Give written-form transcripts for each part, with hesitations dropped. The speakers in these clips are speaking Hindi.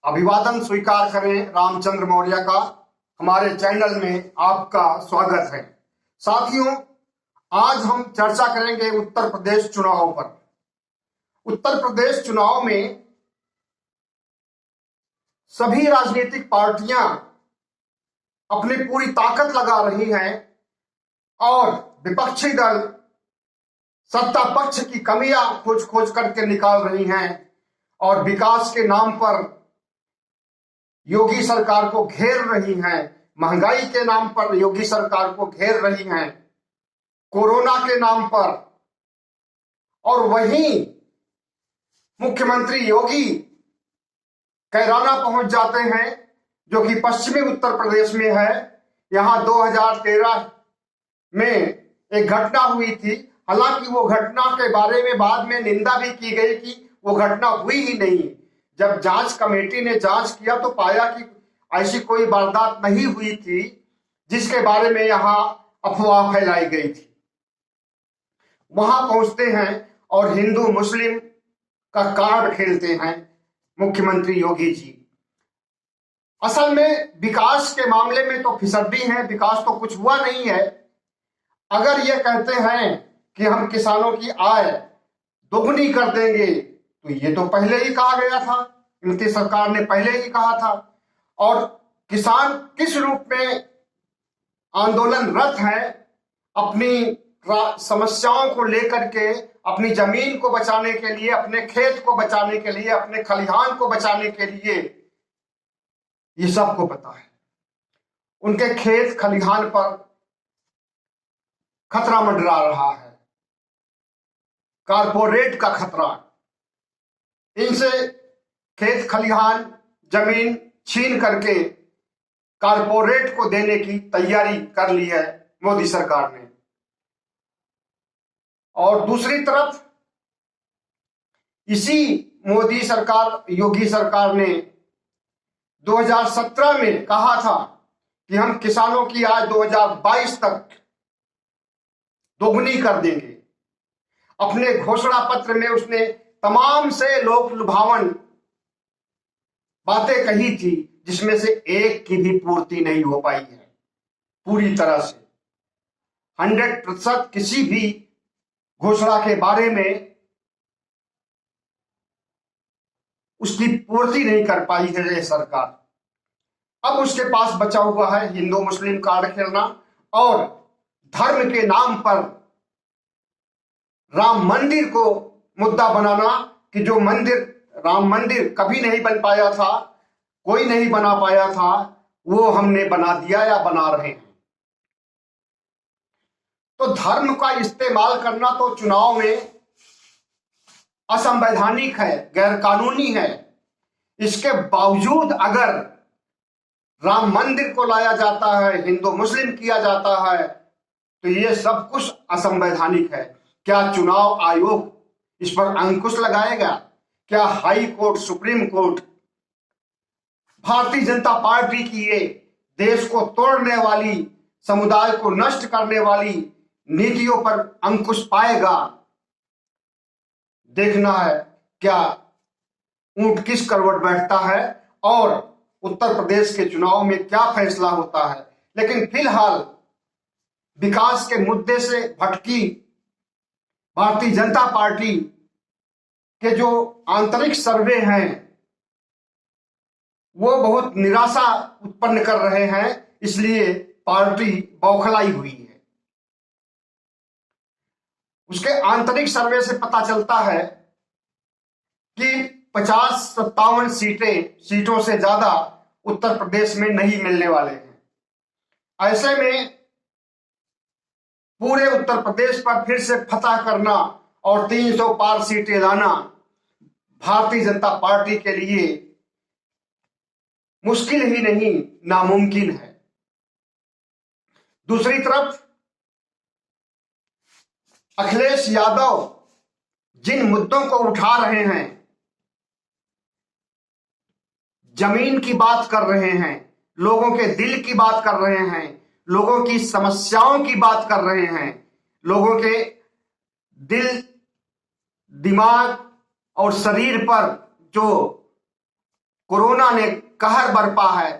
अभिवादन स्वीकार करें रामचंद्र मौर्य का। हमारे चैनल में आपका स्वागत है। साथियों, आज हम चर्चा करेंगे उत्तर प्रदेश चुनाव पर। उत्तर प्रदेश चुनाव में सभी राजनीतिक पार्टियां अपनी पूरी ताकत लगा रही हैं और विपक्षी दल सत्ता पक्ष की कमियां खोज खोज करके निकाल रही हैं और विकास के नाम पर योगी सरकार को घेर रही हैं, महंगाई के नाम पर योगी सरकार को घेर रही हैं, कोरोना के नाम पर। और वहीं मुख्यमंत्री योगी कैराना पहुंच जाते हैं, जो कि पश्चिमी उत्तर प्रदेश में है। यहां 2013 में एक घटना हुई थी। हालांकि वो घटना के बारे में बाद में निंदा भी की गई कि वो घटना हुई ही नहीं। जब जांच कमेटी ने जांच किया तो पाया कि ऐसी कोई वारदात नहीं हुई थी जिसके बारे में यहां अफवाह फैलाई गई थी। वहां पहुंचते हैं और हिंदू मुस्लिम का कार्ड खेलते हैं मुख्यमंत्री योगी जी। असल में विकास के मामले में तो फिसड्डी है, विकास तो कुछ हुआ नहीं है। अगर ये कहते हैं कि हम किसानों की आय दोगुनी कर देंगे, तो ये तो पहले ही कहा गया था, नीतीश सरकार ने पहले ही कहा था। और किसान किस रूप में आंदोलनरत है, अपनी समस्याओं को लेकर के, अपनी जमीन को बचाने के लिए, अपने खेत को बचाने के लिए, अपने खलिहान को बचाने के लिए, ये सबको पता है। उनके खेत खलिहान पर खतरा मंडरा रहा है, कारपोरेट का खतरा। इनसे खेत खलिहान जमीन छीन करके कारपोरेट को देने की तैयारी कर ली है मोदी सरकार ने। और दूसरी तरफ इसी मोदी सरकार, योगी सरकार ने 2017 में कहा था कि हम किसानों की आय 2022 तक दोगुनी कर देंगे। अपने घोषणा पत्र में उसने तमाम से लोक लुभावन बातें कही थी, जिसमें से एक की भी पूर्ति नहीं हो पाई है पूरी तरह से। 100% किसी भी घोषणा के बारे में उसकी पूर्ति नहीं कर पाई है ये सरकार। अब उसके पास बचा हुआ है हिंदू मुस्लिम कार्ड खेलना और धर्म के नाम पर राम मंदिर को मुद्दा बनाना कि जो मंदिर, राम मंदिर कभी नहीं बन पाया था, कोई नहीं बना पाया था, वो हमने बना दिया या बना रहे हैं। तो धर्म का इस्तेमाल करना तो चुनाव में असंवैधानिक है, गैरकानूनी है। इसके बावजूद अगर राम मंदिर को लाया जाता है, हिंदू मुस्लिम किया जाता है, तो ये सब कुछ असंवैधानिक है। क्या चुनाव आयोग इस पर अंकुश लगाएगा? क्या high court, supreme court Bharatiya Janata party की ये देश को तोड़ने वाली, समुदाय को नष्ट करने वाली नीतियों पर अंकुश पाएगा? देखना है क्या ऊंट किस करवट बैठता है और उत्तर प्रदेश के चुनाव में क्या फैसला होता है। लेकिन फिलहाल विकास के मुद्दे से भटकी भारतीय जनता पार्टी के जो आंतरिक सर्वे हैं वो बहुत निराशा उत्पन्न कर रहे हैं, इसलिए पार्टी बौखलाई हुई है। उसके आंतरिक सर्वे से पता चलता है कि 50-57 सीटों से ज्यादा उत्तर प्रदेश में नहीं मिलने वाले हैं। ऐसे में पूरे उत्तर प्रदेश पर फिर से फतह करना और 300 पार सीटें लाना भारतीय जनता पार्टी के लिए मुश्किल ही नहीं, नामुमकिन है। दूसरी तरफ अखिलेश यादव जिन मुद्दों को उठा रहे हैं, जमीन की बात कर रहे हैं, लोगों के दिल की बात कर रहे हैं, लोगों की समस्याओं की बात कर रहे हैं, लोगों के दिल, दिमाग और शरीर पर जो कोरोना ने कहर बरपा है,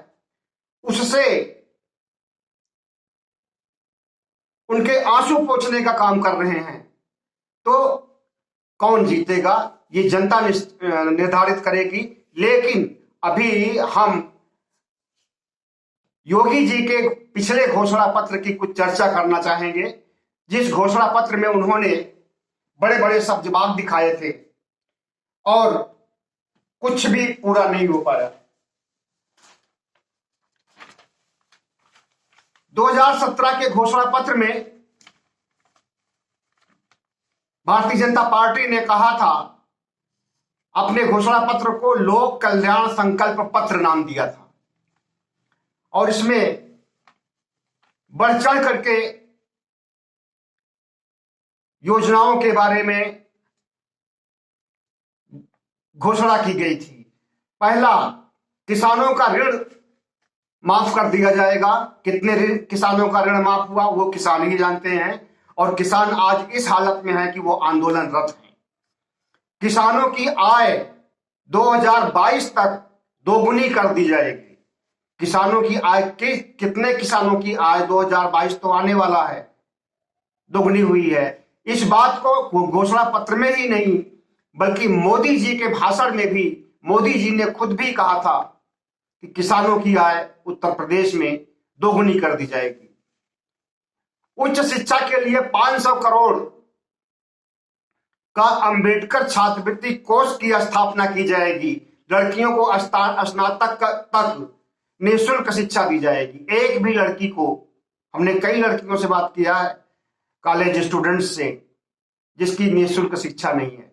उससे उनके आंसू पोंछने का काम कर रहे हैं। तो कौन जीतेगा ये जनता निर्धारित करेगी। लेकिन अभी हम योगी जी के पिछले घोषणा पत्र की कुछ चर्चा करना चाहेंगे, जिस घोषणा पत्र में उन्होंने बड़े बड़े सब जवाब दिखाए थे और कुछ भी पूरा नहीं हो पाया। 2017 के घोषणा पत्र में भारतीय जनता पार्टी ने कहा था, अपने घोषणा पत्र को लोक कल्याण संकल्प पत्र नाम दिया था और इसमें बढ़ चढ़ करके योजनाओं के बारे में घोषणा की गई थी। पहला, किसानों का ऋण माफ कर दिया जाएगा। कितने ऋण किसानों का ऋण माफ हुआ वो किसान ही जानते हैं, और किसान आज इस हालत में है कि वो आंदोलनरत हैं। किसानों की आय 2022 तक दोगुनी कर दी जाएगी। किसानों की आय कितने किसानों की आय 2022 तो आने वाला है, दोगुनी हुई है। इस बात को घोषणा पत्र में ही नहीं बल्कि मोदी जी के भाषण में भी मोदी जी ने खुद भी कहा था कि किसानों की आय उत्तर प्रदेश में दोगुनी कर दी जाएगी। उच्च शिक्षा के लिए 500 करोड़ का अंबेडकर छात्रवृत्ति कोष की स्थापना की जाएगी। लड़कियों को स्नातक तक निःशुल्क शिक्षा दी जाएगी। एक भी लड़की को, हमने कई लड़कियों से बात किया है, कॉलेज स्टूडेंट्स से, जिसकी निःशुल्क शिक्षा नहीं है।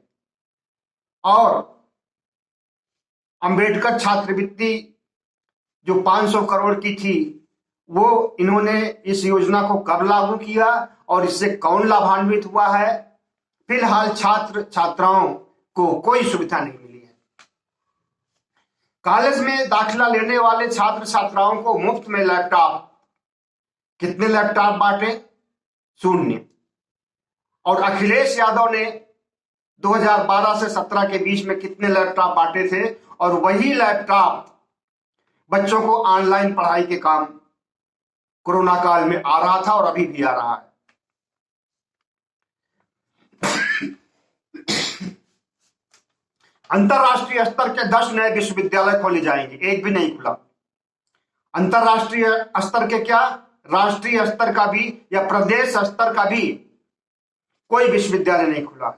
और अंबेडकर छात्रवृत्ति जो 500 करोड़ की थी, वो इन्होंने इस योजना को कब लागू किया और इससे कौन लाभान्वित हुआ है? फिलहाल छात्र छात्राओं को कोई सुविधा नहीं मिली है। कॉलेज में दाखिला लेने वाले छात्र छात्राओं को मुफ्त में लैपटॉप, कितने लैपटॉप बांटे? 0। और अखिलेश यादव ने 2012 से 17 के बीच में कितने लैपटॉप बांटे थे? और वही लैपटॉप बच्चों को ऑनलाइन पढ़ाई के काम कोरोना काल में आ रहा था और अभी भी आ रहा है। अंतरराष्ट्रीय स्तर के 10 नए विश्वविद्यालय खोले जाएंगे, एक भी नहीं खुला। अंतरराष्ट्रीय स्तर के क्या, राष्ट्रीय स्तर का भी या प्रदेश स्तर का भी कोई विश्वविद्यालय नहीं खुला।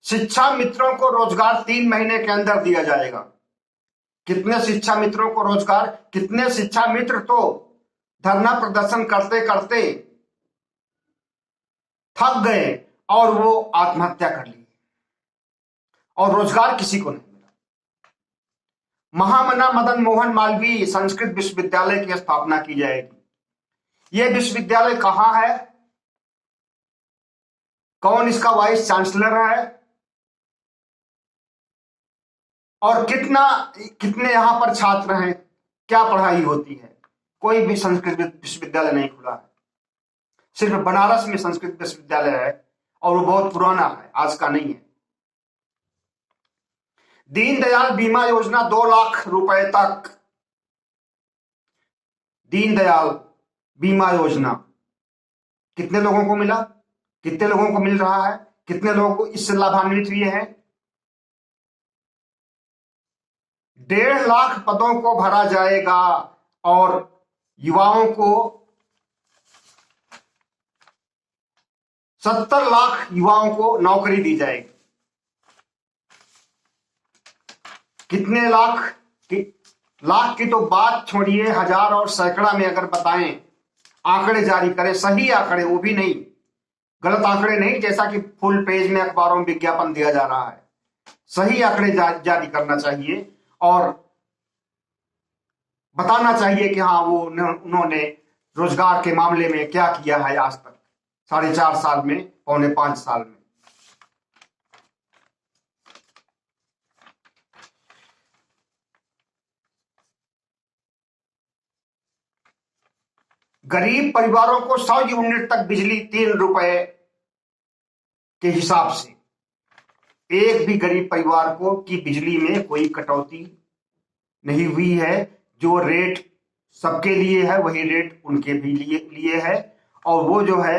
शिक्षा मित्रों को रोजगार 3 महीने के अंदर दिया जाएगा। कितने शिक्षा मित्रों को रोजगार? कितने शिक्षा मित्र तो धरना प्रदर्शन करते करते थक गए और वो आत्महत्या कर ली और रोजगार किसी को नहीं मिला। महामना मदन मोहन मालवीय संस्कृत विश्वविद्यालय की स्थापना की जाएगी। यह विश्वविद्यालय कहां है? कौन इसका वाइस चांसलर है? और कितने यहां पर छात्र हैं? क्या पढ़ाई होती है? कोई भी संस्कृत विश्वविद्यालय नहीं खुला है। सिर्फ बनारस में संस्कृत विश्वविद्यालय है और वो बहुत पुराना है, आज का नहीं है। दीनदयाल बीमा योजना 2 लाख रुपए तक। दीनदयाल बीमा योजना कितने लोगों को मिला? कितने लोगों को मिल रहा है? कितने लोगों को इससे लाभान्वित हुए हैं? 1.5 लाख पदों को भरा जाएगा और युवाओं को 70 लाख युवाओं को नौकरी दी जाएगी। कितने लाख की तो बात छोड़िए, हजार और सैकड़ा में अगर बताएं, आंकड़े जारी करें, सही आंकड़े, वो भी नहीं, गलत आंकड़े नहीं जैसा कि फुल पेज में अखबारों में विज्ञापन दिया जा रहा है। सही आंकड़े जारी करना चाहिए और बताना चाहिए कि हाँ, वो उन्होंने रोजगार के मामले में क्या किया है आज तक, 4.5 साल में, 4.25 साल में। गरीब परिवारों को 100 यूनिट तक बिजली 3 रुपए के हिसाब से। एक भी गरीब परिवार को की बिजली में कोई कटौती नहीं हुई है। जो रेट सबके लिए है वही रेट उनके भी लिए है। और वो जो है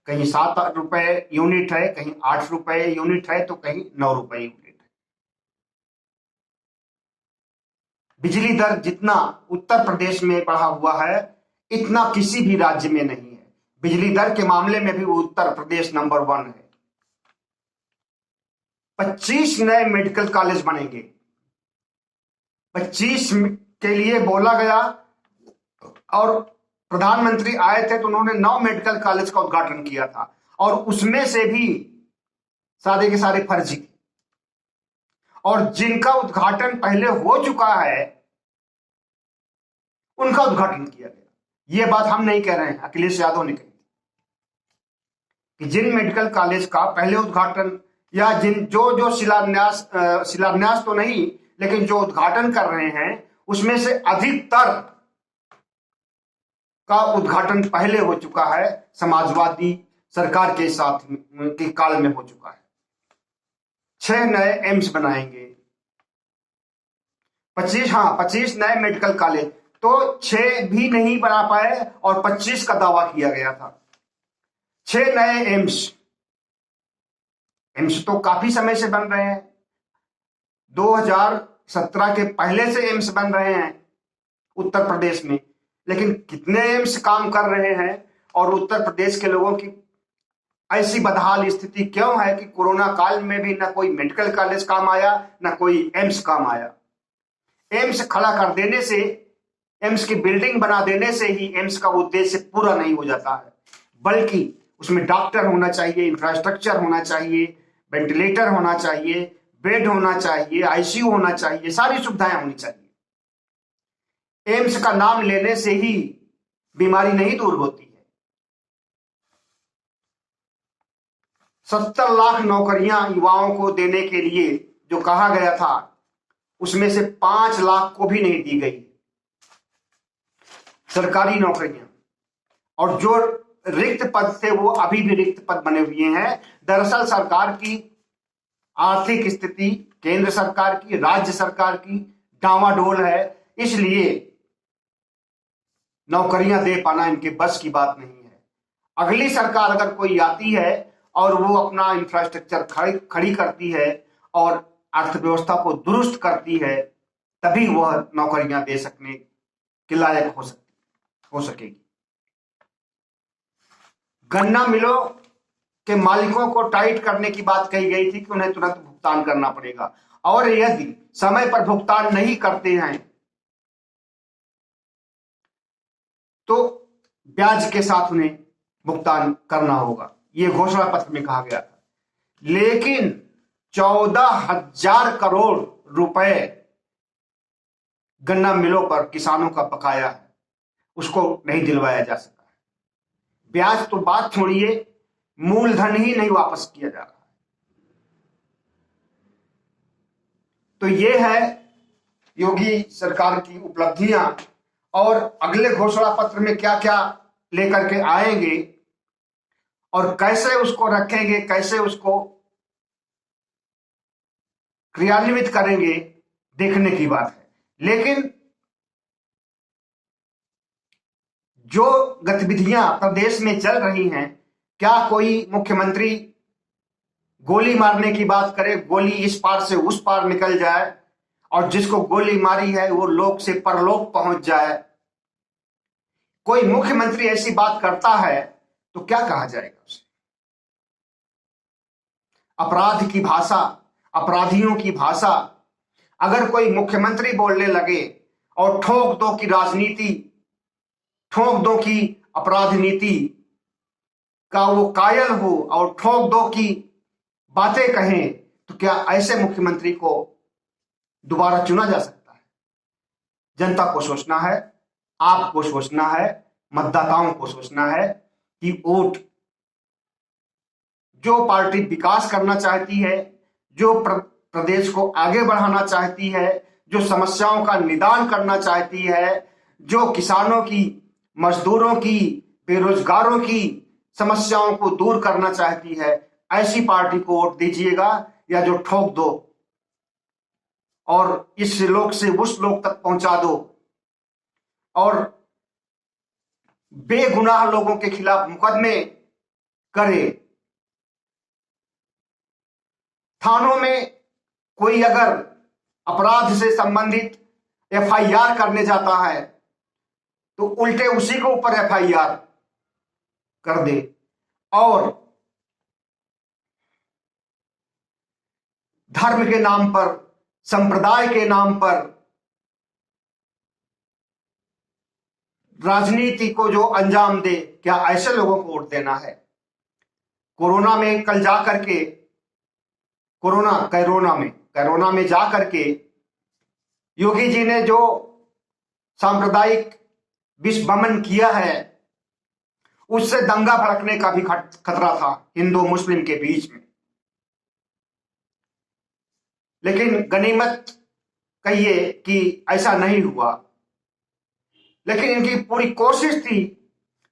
कहीं 7 रुपए यूनिट है, कहीं 8 रुपए यूनिट है, तो कहीं 9 रुपए यूनिट है। बिजली दर जितना उत्तर प्रदेश में बढ़ा हुआ है इतना किसी भी राज्य में नहीं है। बिजली दर के मामले में भी उत्तर प्रदेश नंबर 1 है। 25 नए मेडिकल कॉलेज बनेंगे। 25 के लिए बोला गया और प्रधानमंत्री आए थे तो उन्होंने 9 मेडिकल कॉलेज का उद्घाटन किया था और उसमें से भी सारे के सारे फर्जी थे। और जिनका उद्घाटन पहले हो चुका है उनका उद्घाटन किया गया। यह बात हम नहीं कह रहे हैं, अखिलेश यादव ने कही कि जिन मेडिकल कॉलेज का पहले उद्घाटन या जो शिलान्यास तो नहीं लेकिन जो उद्घाटन कर रहे हैं उसमें से अधिकतर का उद्घाटन पहले हो चुका है, समाजवादी सरकार के साथ के काल में हो चुका है। 6 नए एम्स बनाएंगे, 25 नए मेडिकल कॉलेज, तो 6 भी नहीं बना पाए और 25 का दावा किया गया था। 6 नए एम्स तो काफी समय से बन रहे हैं। 2017 के पहले से एम्स बन रहे हैं उत्तर प्रदेश में, लेकिन कितने एम्स काम कर रहे हैं और उत्तर प्रदेश के लोगों की ऐसी बदहाल स्थिति क्यों है कि कोरोना काल में भी ना कोई मेडिकल कॉलेज काम आया ना कोई एम्स काम आया। एम्स खड़ा कर देने से, एम्स की बिल्डिंग बना देने से ही एम्स का उद्देश्य पूरा नहीं हो जाता है, बल्कि उसमें डॉक्टर होना चाहिए, इंफ्रास्ट्रक्चर होना चाहिए, वेंटिलेटर होना चाहिए, बेड होना चाहिए, आईसीयू होना चाहिए, सारी सुविधाएं होनी चाहिए। एम्स का नाम लेने से ही बीमारी नहीं दूर होती है। 70 लाख नौकरियां युवाओं को देने के लिए जो कहा गया था उसमें से 5 लाख को भी नहीं दी गई सरकारी नौकरियां, और जो रिक्त पद थे वो अभी भी रिक्त पद बने हुए हैं। दरअसल सरकार की आर्थिक स्थिति, केंद्र सरकार की, राज्य सरकार की डावाडोल है, इसलिए नौकरियां दे पाना इनके बस की बात नहीं है। अगली सरकार अगर कोई आती है और वो अपना इंफ्रास्ट्रक्चर खड़ी करती है और अर्थव्यवस्था को दुरुस्त करती है, तभी वह नौकरियां दे सकने के लायक हो सकेगी। गन्ना मिलों के मालिकों को टाइट करने की बात कही गई थी कि उन्हें तुरंत भुगतान करना पड़ेगा, और यदि समय पर भुगतान नहीं करते हैं तो ब्याज के साथ उन्हें भुगतान करना होगा, यह घोषणा पत्र में कहा गया था। लेकिन 14,000 करोड़ रुपए गन्ना मिलों पर किसानों का बकाया है, उसको नहीं दिलवाया जा सका है। ब्याज तो बात छोड़िए, मूलधन ही नहीं वापस किया जा रहा है। तो ये है योगी सरकार की उपलब्धियां, और अगले घोषणा पत्र में क्या क्या लेकर के आएंगे और कैसे उसको रखेंगे, कैसे उसको क्रियान्वित करेंगे, देखने की बात है। लेकिन जो गतिविधियां प्रदेश में चल रही हैं, क्या कोई मुख्यमंत्री गोली मारने की बात करे, गोली इस पार से उस पार निकल जाए और जिसको गोली मारी है वो लोक से परलोक पहुंच जाए? कोई मुख्यमंत्री ऐसी बात करता है तो क्या कहा जाएगा उसे? अपराध की भाषा, अपराधियों की भाषा, अगर कोई मुख्यमंत्री बोलने लगे और ठोक दो की राजनीति, ठोक दो की अपराध नीति का वो कायल हो और ठोक दो की बातें कहें, तो क्या ऐसे मुख्यमंत्री को दोबारा चुना जा सकता है? जनता को सोचना है, आपको सोचना है, मतदाताओं को सोचना है कि वोट जो पार्टी विकास करना चाहती है, जो प्रदेश को आगे बढ़ाना चाहती है, जो समस्याओं का निदान करना चाहती है, जो किसानों की, मजदूरों की, बेरोजगारों की समस्याओं को दूर करना चाहती है, ऐसी पार्टी को वोट दीजिएगा। या जो ठोक दो और इस लोक से उस लोक तक पहुंचा दो और बेगुनाह लोगों के खिलाफ मुकदमे करे। थानों में कोई अगर अपराध से संबंधित एफआईआर करने जाता है तो उल्टे उसी के ऊपर एफआईआर कर दे और धर्म के नाम पर, संप्रदाय के नाम पर राजनीति को जो अंजाम दे, क्या ऐसे लोगों को वोट देना है? कोरोना में कल जा करके कोरोना में जा करके योगी जी ने जो सांप्रदायिक विस्फमन किया है उससे दंगा भड़कने का भी खतरा था हिंदू मुस्लिम के बीच में। लेकिन गनीमत कहिए कि ऐसा नहीं हुआ, लेकिन इनकी पूरी कोशिश थी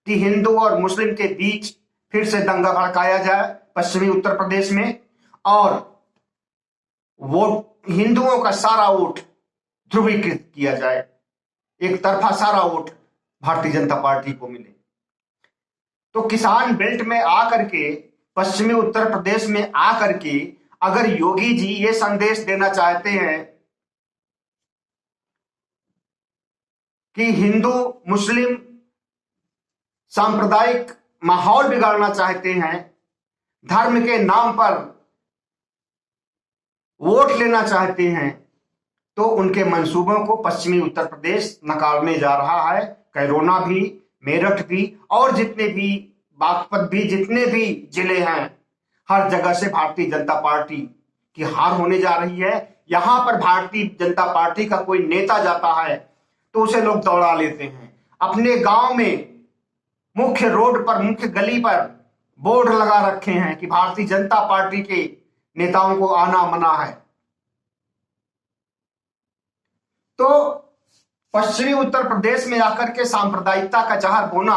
कि हिंदू और मुस्लिम के बीच फिर से दंगा भड़काया जाए पश्चिमी उत्तर प्रदेश में और वोट, हिंदुओं का सारा वोट ध्रुवीकृत किया जाए, एक तरफा सारा वोट भारतीय जनता पार्टी को मिले। तो किसान बेल्ट में आकर के, पश्चिमी उत्तर प्रदेश में आकर के अगर योगी जी ये संदेश देना चाहते हैं कि हिंदू मुस्लिम सांप्रदायिक माहौल बिगाड़ना चाहते हैं, धर्म के नाम पर वोट लेना चाहते हैं, तो उनके मंसूबों को पश्चिमी उत्तर प्रदेश नकारने जा रहा है। कैरोना भी, मेरठ भी और जितने भी, बागपत भी, जितने भी जिले हैं, हर जगह से भारतीय जनता पार्टी की हार होने जा रही है। यहां पर भारतीय जनता पार्टी का कोई नेता जाता है तो उसे लोग दौड़ा लेते हैं। अपने गांव में मुख्य रोड पर, मुख्य गली पर बोर्ड लगा रखे हैं कि भारतीय जनता पार्टी के नेताओं को आना मना है। तो पश्चिमी उत्तर प्रदेश में आकर के सांप्रदायिकता का जहर बोना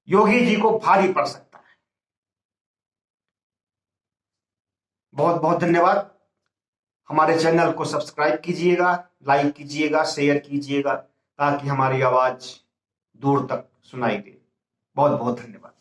योगी जी को भारी पड़ सकता है। बहुत बहुत धन्यवाद। हमारे चैनल को सब्सक्राइब कीजिएगा, लाइक कीजिएगा, शेयर कीजिएगा ताकि हमारी आवाज दूर तक सुनाई दे। बहुत बहुत धन्यवाद।